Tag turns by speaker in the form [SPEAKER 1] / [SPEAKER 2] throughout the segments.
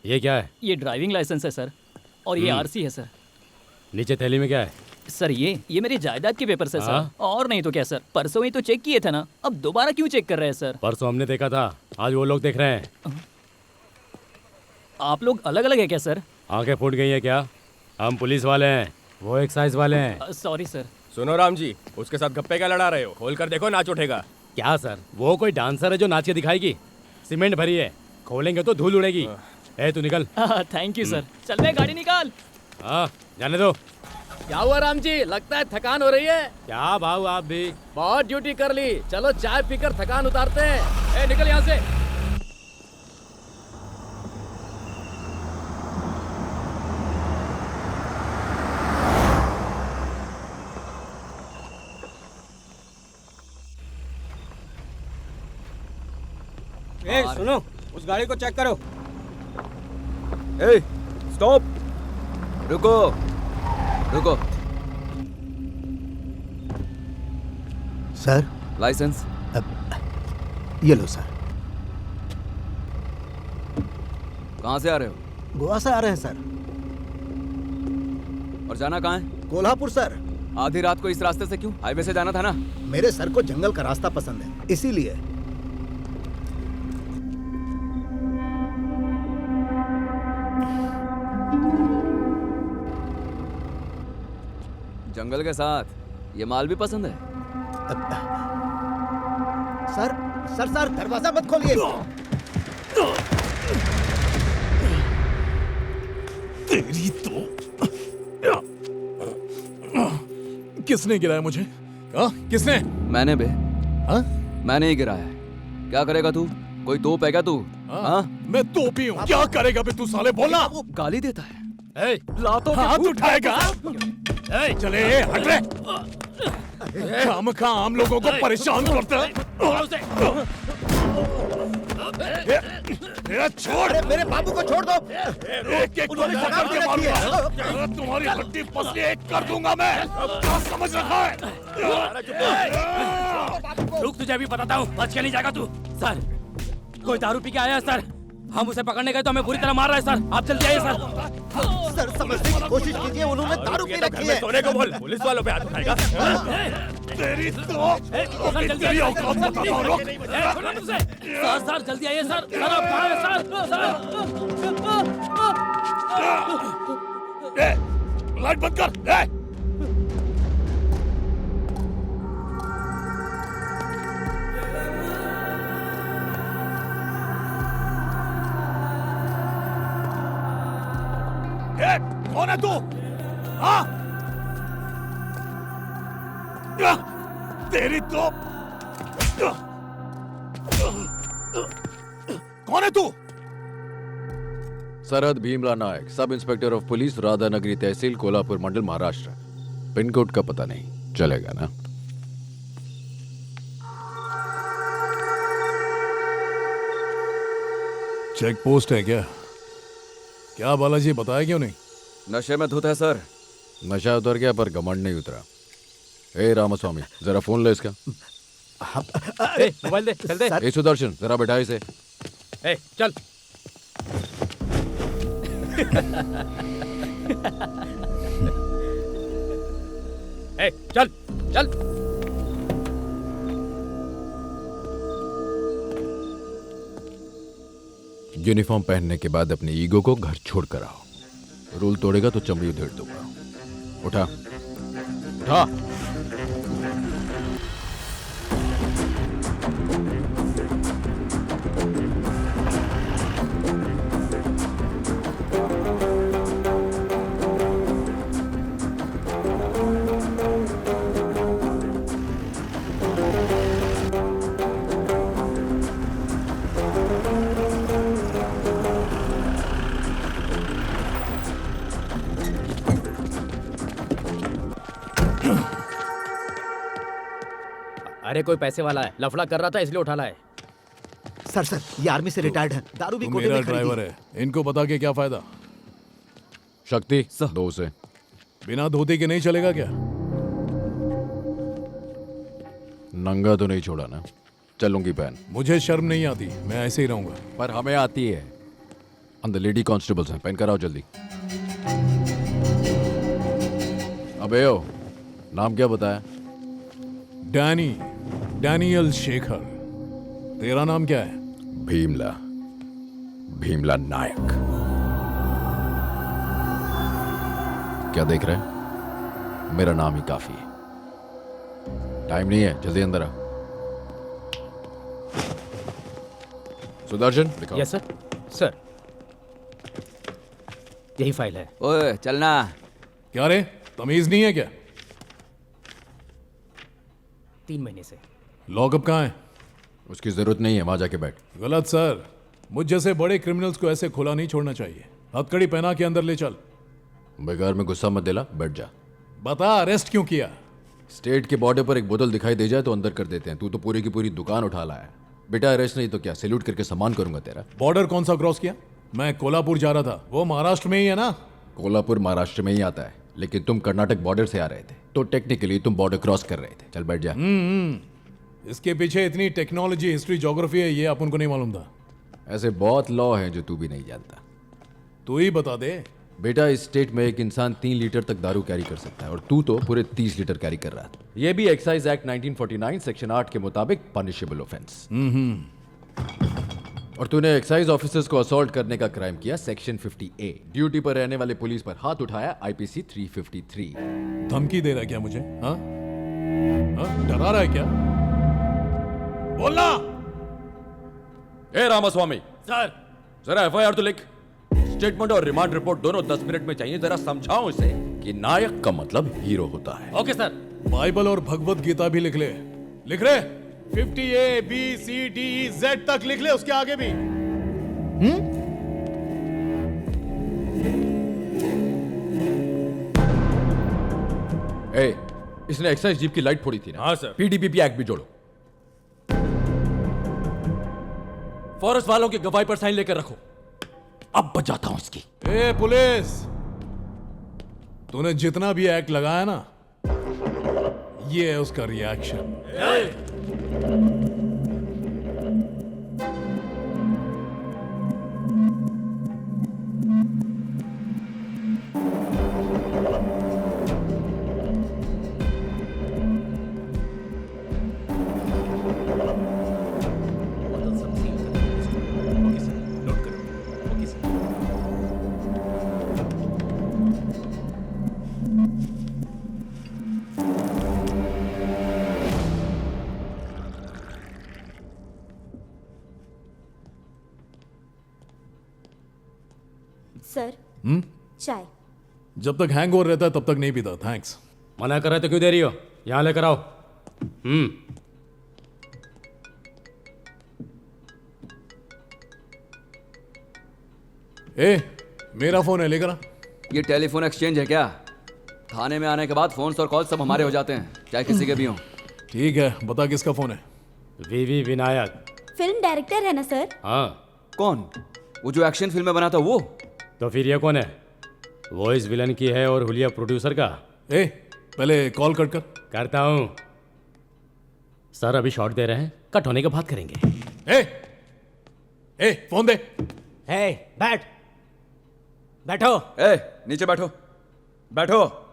[SPEAKER 1] ये क्या है?
[SPEAKER 2] ये ड्राइविंग लाइसेंस है सर, और ये आरसी है सर।
[SPEAKER 1] नीचे थैली में क्या है?
[SPEAKER 2] सर ये मेरी जायदाद के पेपर है सर।
[SPEAKER 1] हाँ?
[SPEAKER 2] और नहीं तो क्या सर, परसों ही तो चेक किए थे ना, अब दोबारा क्यों चेक कर रहे हैं सर?
[SPEAKER 1] परसों हमने देखा था, आज वो लोग देख रहे हैं।
[SPEAKER 2] आप लोग अलग अलग है क्या सर?
[SPEAKER 1] आंखें फूट गई है क्या? हम पुलिस वाले हैं, वो एक्साइज वाले हैं।
[SPEAKER 2] Sorry sir.
[SPEAKER 3] सुनो राम जी, उसके साथ गप्पे क्या लड़ा रहे हो? खोल कर देखो, नाच उठेगा।
[SPEAKER 1] क्या सर, वो कोई डांसर है जो नाच के दिखाएगी? सीमेंट भरी है, खोलेंगे तो धूल उड़ेगी। ए तू निकल।
[SPEAKER 2] Thank you sir. चल बे, गाड़ी निकाल।
[SPEAKER 1] हाँ जाने दो।
[SPEAKER 4] क्या हुआ राम जी, लगता है थकान हो रही है।
[SPEAKER 1] क्या भाव आप भी?
[SPEAKER 4] बहुत ड्यूटी कर ली, चलो चाय पीकर थकान उतारते हैं। ए निकल यहाँ से।
[SPEAKER 5] ए, सुनो, उस गाड़ी को चेक करो।
[SPEAKER 3] ए, स्टॉप, रुको रुको।
[SPEAKER 6] Sir,
[SPEAKER 3] licence.
[SPEAKER 6] ये लो सर।
[SPEAKER 3] कहाँ से आ रहे हो?
[SPEAKER 6] गोवा से आ रहे हैं सर।
[SPEAKER 3] और जाना कहाँ है?
[SPEAKER 6] कोल्हापुर सर।
[SPEAKER 3] आधी रात को इस रास्ते से क्यों? हाईवे से जाना था ना।
[SPEAKER 6] मेरे सर को जंगल का रास्ता पसंद है, इसीलिए।
[SPEAKER 3] जंगल के साथ ये माल भी पसंद है।
[SPEAKER 6] सर सर सर, दरवाजा मत खोलिए।
[SPEAKER 7] तेरी तो किसने गिराया मुझे? हाँ किसने?
[SPEAKER 3] मैंने बे।
[SPEAKER 7] हाँ?
[SPEAKER 3] मैंने ही गिराया है। क्या करेगा तू? कोई तोप है क्या तू? हाँ?
[SPEAKER 7] मैं तोपी हूँ। क्या करेगा बे तू साले, बोलना।
[SPEAKER 3] गाली देता है।
[SPEAKER 1] ए,
[SPEAKER 3] लातों के
[SPEAKER 7] हाथ
[SPEAKER 3] फूट
[SPEAKER 7] उठाएगा?
[SPEAKER 1] ए,
[SPEAKER 7] चले हट रे। काम खा आम लोगों को परेशान करता है। छोड़।
[SPEAKER 6] मेरे बाबू को छोड़ दो।
[SPEAKER 7] एक एक को मार के मारूंगा। तुम्हारी हड्डी पसली एक कर दूंगा मैं। क्या समझ रखा है?
[SPEAKER 1] रुक, तुझे अभी बताता हूँ, बच के नहीं जाएगा तू। सर, कोई दारू पी के आया है सर, हम उसे पकड़ने गए तो हमें बुरी तरह मार रहा है सर। आप जल्दी आइए सर।
[SPEAKER 6] सर समझने की कोशिश कीजिए, उन्होंने दारू पी रखी है।
[SPEAKER 3] सोने को बोल, पुलिस वालों पे हाथ उठाएगा।
[SPEAKER 7] तेरी तो तेरी औकात बताता हूँ। रुक।
[SPEAKER 2] सर सर जल्दी आइए सर। सर आप कहाँ हैं सर?
[SPEAKER 7] ए, लाइट बंद कर। ए! ए, कौन है तू? हाँ? तेरी तो कौन है तू?
[SPEAKER 8] सरहद Bhimla Nayak, sub inspector of police, Radhanagari tehsil, Kolhapur mandal, Maharashtra. Pin code का पता नहीं चलेगा ना?
[SPEAKER 7] चेक पोस्ट है क्या? क्या बालाजी, बताया क्यों नहीं?
[SPEAKER 3] नशे में धुत है सर।
[SPEAKER 8] नशा उतर गया पर घमंड नहीं उतरा। ए रामास्वामी, जरा फोन ले इसका।
[SPEAKER 1] ए, मोबाइल दे, चल दे।
[SPEAKER 8] ए सुदर्शन, जरा बैठा इसे।
[SPEAKER 1] ए, चल। ए, चल चल।
[SPEAKER 8] यूनिफॉर्म पहनने के बाद अपनी ईगो को घर छोड़ कर आओ। रूल तोड़ेगा तो चमड़ी उधेड़ दूंगा। उठा उठा।
[SPEAKER 1] अरे कोई पैसे वाला है, लफड़ा कर रहा था इसलिए उठा लाए।
[SPEAKER 6] सर सर, ये आर्मी से रिटायर्ड है, दारू भी
[SPEAKER 7] तू
[SPEAKER 6] कोटे
[SPEAKER 7] मेरा
[SPEAKER 6] में खरीदी।
[SPEAKER 7] ड्राइवर है, इनको बता के क्या फायदा?
[SPEAKER 8] शक्ति दो से।
[SPEAKER 7] बिना धोती के नहीं चलेगा क्या?
[SPEAKER 8] नंगा तो नहीं छोड़ा ना? चलूंगी पहन।
[SPEAKER 7] मुझे शर्म नहीं आती, मैं ऐसे ही रहूंगा।
[SPEAKER 8] पर हमें आती है। अंदर लेडी कांस्टेबल्स हैं, पहन कर आओ जल्दी। अबे ओ, नाम क्या बताया?
[SPEAKER 9] डैनियल शेखर। तेरा नाम क्या है?
[SPEAKER 8] भीमला नायक। क्या देख रहे हैं? मेरा नाम ही काफी है। टाइम नहीं है, जल्दी अंदर आ। सुदर्शन, दिखाओ।
[SPEAKER 4] Yes sir. सर, यही फाइल है।
[SPEAKER 3] ओए चलना।
[SPEAKER 9] क्या रे, तमीज नहीं है क्या?
[SPEAKER 4] 3 महीने से।
[SPEAKER 9] लॉकअप कहाँ है?
[SPEAKER 8] उसकी जरूरत नहीं है, वहां जाके बैठ।
[SPEAKER 9] गलत सर, मुझ जैसे बड़े क्रिमिनल्स को ऐसे खुला नहीं छोड़ना चाहिए। हथकड़ी पहना के अंदर ले चल।
[SPEAKER 8] बेकार में गुस्सा मत दिला, बैठ जा।
[SPEAKER 9] बता, अरेस्ट क्यों किया?
[SPEAKER 8] स्टेट के बॉर्डर पर एक बोतल दिखाई दे जाए तो अंदर कर देते हैं। तू तो पूरी की पूरी दुकान उठा लाया। बेटा अरेस्ट नहीं तो क्या, सैल्यूट करके सम्मान करूंगा तेरा।
[SPEAKER 9] बॉर्डर कौन सा क्रॉस किया? मैं कोल्हापुर जा रहा था, वो महाराष्ट्र में ही है ना?
[SPEAKER 8] कोल्हापुर महाराष्ट्र में ही आता है, लेकिन तुम कर्नाटक बॉर्डर से आ रहे थे, तो टेक्निकली तुम बॉर्डर क्रॉस कर रहे थे। चल बैठ जा।
[SPEAKER 9] इसके पीछे इतनी टेक्नोलॉजी, हिस्ट्री, ज्योग्राफी है, ये अपन को नहीं मालूम था।
[SPEAKER 8] ऐसे बहुत लॉ हैं जो तू भी नहीं जानता।
[SPEAKER 9] तू ही बता दे।
[SPEAKER 8] बेटा, इस स्टेट में एक इंसान 3 लीटर तक दारू कैरी कर सकता है और तू तो पूरे 30 लीटर कैरी कर रहा था। ये भी एक्साइज एक्ट 1949 सेक्शन 8 के मुताबिक पनिशेबल ऑफेंस। और तूने एक्साइज ऑफिसर्स को असॉल्ट करने का क्राइम किया, सेक्शन 50A। ड्यूटी पर रहने वाले पुलिस पर हाथ उठाया, IPC 353।
[SPEAKER 9] धमकी दे रहा है क्या मुझे? हाँ? डरा रहा है क्या? बोलना।
[SPEAKER 8] ए रामास्वामी,
[SPEAKER 1] सर
[SPEAKER 8] जरा FIR तो लिख। स्टेटमेंट और रिमांड रिपोर्ट दोनों 10 मिनट में चाहिए। जरा समझाओ इसे कि नायक का मतलब हीरो होता है।
[SPEAKER 1] Okay sir.
[SPEAKER 9] बाइबल और भगवत गीता भी लिख ले। लिख रहे? 50A, B, C, D, E, Z तक लिख ले, उसके आगे भी।
[SPEAKER 8] ए, इसने एक्साइज जीप की लाइट फोड़ी थी ना?
[SPEAKER 1] हाँ सर।
[SPEAKER 8] PDPP एक्ट भी जोड़ो। फॉरेस्ट वालों की गवाही पर साइन लेकर रखो। अब बजाता हूं इसकी।
[SPEAKER 9] ए पुलिस, तूने जितना भी एक्ट लगाया ना, ये है उसका रिएक्शन।
[SPEAKER 10] सर, चाय।
[SPEAKER 9] जब तक हैंगओवर रहता है तब तक नहीं पीता। थैंक्स।
[SPEAKER 1] मना कर रहे तो क्यों दे रही हो? यहाँ लेकर आओ।
[SPEAKER 9] ए, मेरा फोन है, लेकर आ।
[SPEAKER 3] ये टेलीफोन एक्सचेंज है क्या? थाने में आने के बाद फोन और कॉल सब हमारे हो जाते हैं, चाहे किसी के भी हों।
[SPEAKER 9] ठीक है, बता किसका फोन है?
[SPEAKER 1] वीवी विनायक।
[SPEAKER 10] फिल्म डायरेक्टर है ना सर?
[SPEAKER 1] हाँ।
[SPEAKER 3] कौन? वो जो एक्शन फिल्में बनाता वो?
[SPEAKER 1] तो फिर ये कौन है? वॉइस विलन की है और हुलिया प्रोड्यूसर का।
[SPEAKER 9] ए, पहले कॉल कट कर।
[SPEAKER 1] करता हूं सर, अभी शॉट दे रहे हैं, कट होने के बाद करेंगे।
[SPEAKER 9] ए, फोन दे।
[SPEAKER 1] बैठो।
[SPEAKER 3] ए, नीचे बैठो। बैठो।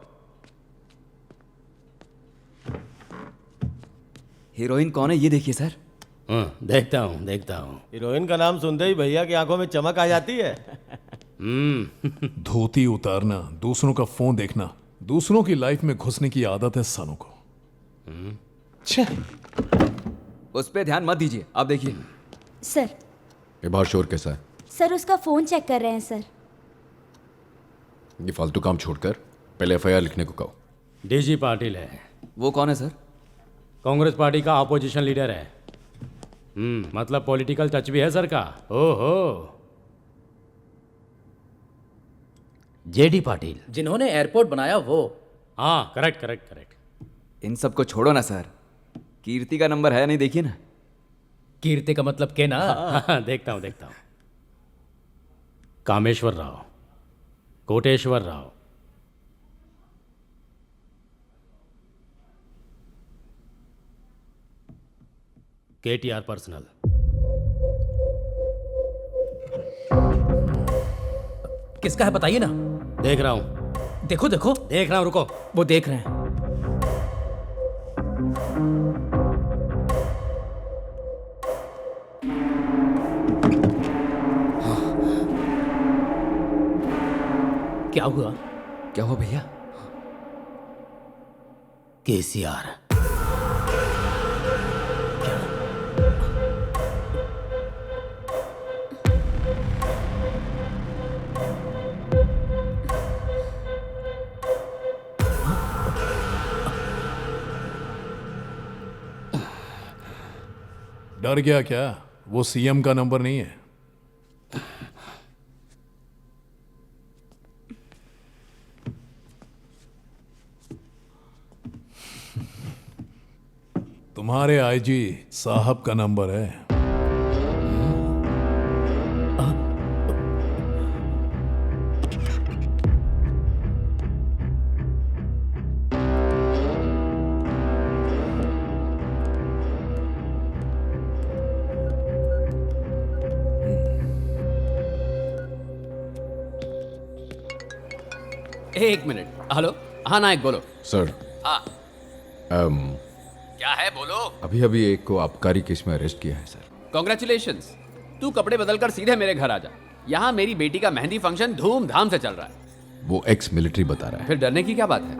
[SPEAKER 3] हीरोइन कौन है ये देखिए सर।
[SPEAKER 1] देखता हूं।
[SPEAKER 6] हीरोइन का नाम सुनते ही भैया की आंखों में चमक आ जाती है।
[SPEAKER 9] धोती उतारना, दूसरों का फोन देखना, दूसरों की लाइफ में घुसने की आदत है सालों को। छे।
[SPEAKER 3] उस पे ध्यान मत दीजिए, आप देखिए।
[SPEAKER 10] सर।
[SPEAKER 8] ये बाहर शोर कैसा है?
[SPEAKER 10] सर, उसका फोन चेक कर रहे हैं सर।
[SPEAKER 8] ये फालतू काम छोड़कर पहले FIR लिखने को कहो।
[SPEAKER 1] डीजी पाटिल है।
[SPEAKER 3] वो कौन है सर?
[SPEAKER 1] कांग्रेस पार्टी का अपोजिशन लीडर है। मतलब पॉलिटिकल टच भी है सर का। ओहो। जेडी पाटिल,
[SPEAKER 4] जिन्होंने एयरपोर्ट बनाया वो।
[SPEAKER 1] हाँ करेक्ट।
[SPEAKER 3] इन सबको छोड़ो ना सर, कीर्ति का नंबर है नहीं, देखिए ना।
[SPEAKER 1] कीर्ति का मतलब के ना? हाँ। देखता हूं। Kameshwar Rao, Koteshwar Rao, KTR personal.
[SPEAKER 2] किसका है बताइए ना।
[SPEAKER 1] देख रहा हूँ,
[SPEAKER 2] देखो देखो,
[SPEAKER 1] देख रहा हूँ, रुको।
[SPEAKER 2] वो देख रहे हैं। क्या हुआ?
[SPEAKER 3] क्या हुआ भैया?
[SPEAKER 1] केसीआर।
[SPEAKER 9] डर गया क्या? वो सीएम का नंबर नहीं है। तुम्हारे आईजी साहब का नंबर है।
[SPEAKER 3] एक मिनट। हेलो, हाँ नायक बोलो।
[SPEAKER 8] सर,
[SPEAKER 3] हाँ क्या है बोलो।
[SPEAKER 8] अभी अभी एक को आबकारी केस में अरेस्ट किया है सर।
[SPEAKER 3] कॉन्ग्रेचुलेशंस। तू कपड़े बदलकर सीधे मेरे घर आ जा। यहाँ मेरी बेटी का मेहंदी फंक्शन धूमधाम से चल रहा है।
[SPEAKER 8] वो एक्स मिलिट्री बता रहा है।
[SPEAKER 3] फिर डरने की क्या बात है?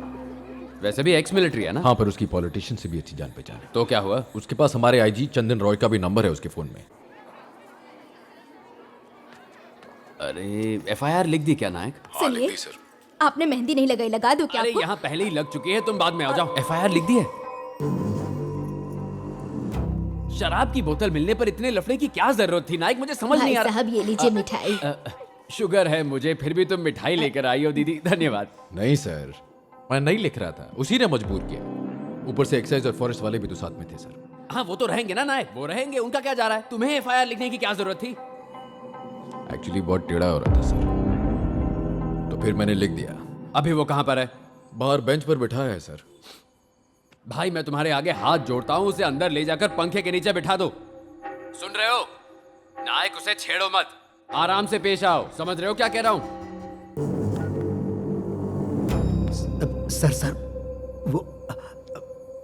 [SPEAKER 3] वैसे भी एक्स मिलिट्री है ना।
[SPEAKER 8] हाँ, पर उसकी पॉलिटिशियन से भी अच्छी जान पहचान है।
[SPEAKER 3] तो क्या हुआ?
[SPEAKER 8] उसके पास हमारे आईजी चंदन रॉय का भी नंबर है उसके फोन में।
[SPEAKER 3] अरे एफआईआर लिख दी क्या नायक?
[SPEAKER 10] सुनिए, आपने मेहंदी नहीं लगाई, लगा दूं क्या
[SPEAKER 3] अरे
[SPEAKER 10] आपको?
[SPEAKER 3] यहाँ पहले ही लग चुकी है, तुम बाद में आ जाओ। एफआईआर लिख दी है। शराब की बोतल मिलने पर इतने लफड़े की क्या जरूरत थी नायक? मुझे समझ
[SPEAKER 10] भाई
[SPEAKER 3] नहीं आ रहा।
[SPEAKER 10] साहब, ये लीजिए मिठाई।
[SPEAKER 3] शुगर है मुझे, फिर भी तुम मिठाई लेकर आई हो दीदी, धन्यवाद।
[SPEAKER 8] नहीं सर, मैं नहीं लिख रहा था, उसी ने मजबूर किया। ऊपर से एक्साइज और फॉरेस्ट वाले भी तो साथ में थे सर।
[SPEAKER 3] हाँ वो तो रहेंगे ना नायक, वो रहेंगे, उनका क्या जा रहा है? तुम्हें एफआईआर लिखने की क्या जरूरत थी?
[SPEAKER 8] एक्चुअली बहुत टेढ़ा हो रहा था सर, तो फिर मैंने लिख दिया।
[SPEAKER 3] अभी वो कहाँ पर है?
[SPEAKER 8] बाहर बेंच पर बैठा है सर।
[SPEAKER 3] भाई मैं तुम्हारे आगे हाथ जोड़ता हूँ, उसे अंदर ले जाकर पंखे के नीचे बिठा दो। सुन रहे हो नायक? उसे छेड़ो मत, आराम से पेश आओ। समझ रहे हो क्या कह रहा हूँ?
[SPEAKER 6] सर वो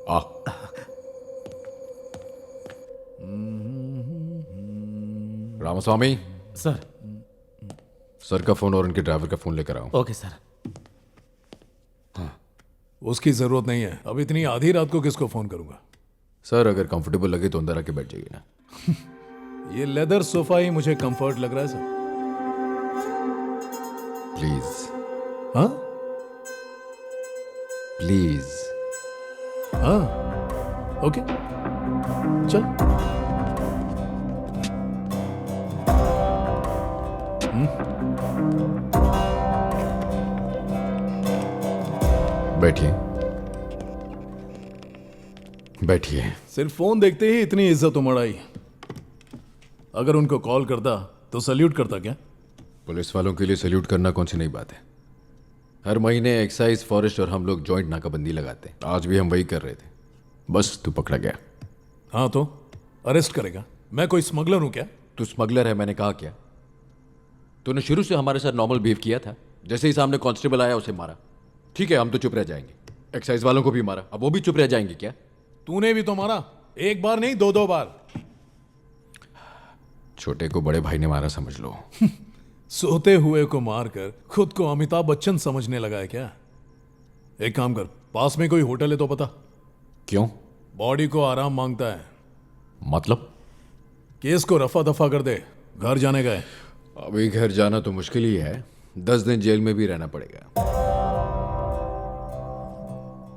[SPEAKER 8] आ रामास्वामी
[SPEAKER 1] सर।
[SPEAKER 8] सर का फोन और उनके ड्राइवर का फोन लेकर आओ।
[SPEAKER 1] Okay sir.
[SPEAKER 9] उसकी जरूरत नहीं है। अब इतनी आधी रात को किसको फोन करूंगा?
[SPEAKER 8] सर अगर कंफर्टेबल लगे तो अंदर आके बैठ जाइए ना।
[SPEAKER 9] ये लेदर सोफा ही मुझे कंफर्ट लग रहा है सर।
[SPEAKER 8] प्लीज।
[SPEAKER 9] हाँ
[SPEAKER 8] प्लीज।
[SPEAKER 9] हाँ ओके चल।
[SPEAKER 8] बैठिए बैठिए।
[SPEAKER 9] सिर्फ फोन देखते ही इतनी इज्जत उमड़ आई। अगर उनको कॉल करता तो सल्यूट करता क्या?
[SPEAKER 8] पुलिस वालों के लिए सल्यूट करना कौन सी नई बात है? हर महीने एक्साइज, फॉरेस्ट और हम लोग जॉइंट नाकाबंदी लगाते हैं। आज भी हम वही कर रहे थे, बस तू पकड़ा गया।
[SPEAKER 9] हाँ तो अरेस्ट करेगा? मैं कोई स्मगलर हूं क्या?
[SPEAKER 8] तू स्मगलर है मैंने कहा क्या? तूने शुरू से हमारे साथ नॉर्मल बिहेव किया था। जैसे ही सामने कांस्टेबल आया उसे मारा। ठीक है, हम तो चुप रह जाएंगे। एक्साइज वालों को भी मारा, अब वो भी चुप रह जाएंगे क्या?
[SPEAKER 9] तूने भी तो मारा, एक बार नहीं दो बार।
[SPEAKER 8] छोटे को बड़े भाई ने मारा समझ लो।
[SPEAKER 9] सोते हुए को मारकर खुद को अमिताभ बच्चन समझने लगा है क्या? एक काम कर, पास में कोई होटल है तो पता।
[SPEAKER 8] क्यों?
[SPEAKER 9] बॉडी को आराम मांगता है।
[SPEAKER 8] मतलब?
[SPEAKER 9] केस को रफा दफा कर दे, घर जाने का है।
[SPEAKER 8] अभी घर जाना तो मुश्किल ही है, 10 दिन जेल में भी रहना पड़ेगा।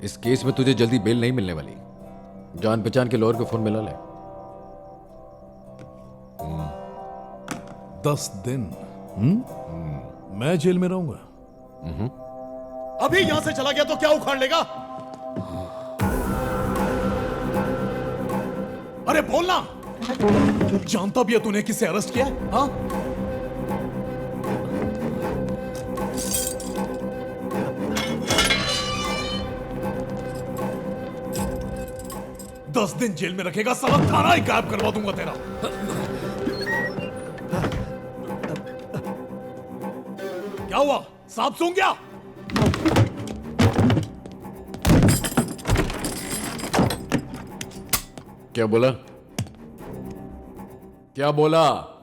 [SPEAKER 8] इस केस में तुझे जल्दी बेल नहीं मिलने वाली। जान पहचान के लॉयर को फोन मिला ले।
[SPEAKER 9] 10 दिन मैं जेल में रहूंगा?
[SPEAKER 7] अभी यहां से चला गया तो क्या उखाड़ लेगा? अरे बोलना। जानता भी है तूने किसे अरेस्ट किया? हाँ 10 दिन जेल में रखेगा, साला थाना ही गायब करवा दूंगा तेरा। क्या हुआ? सांप सूंघ गया?
[SPEAKER 8] क्या बोला? क्या बोला?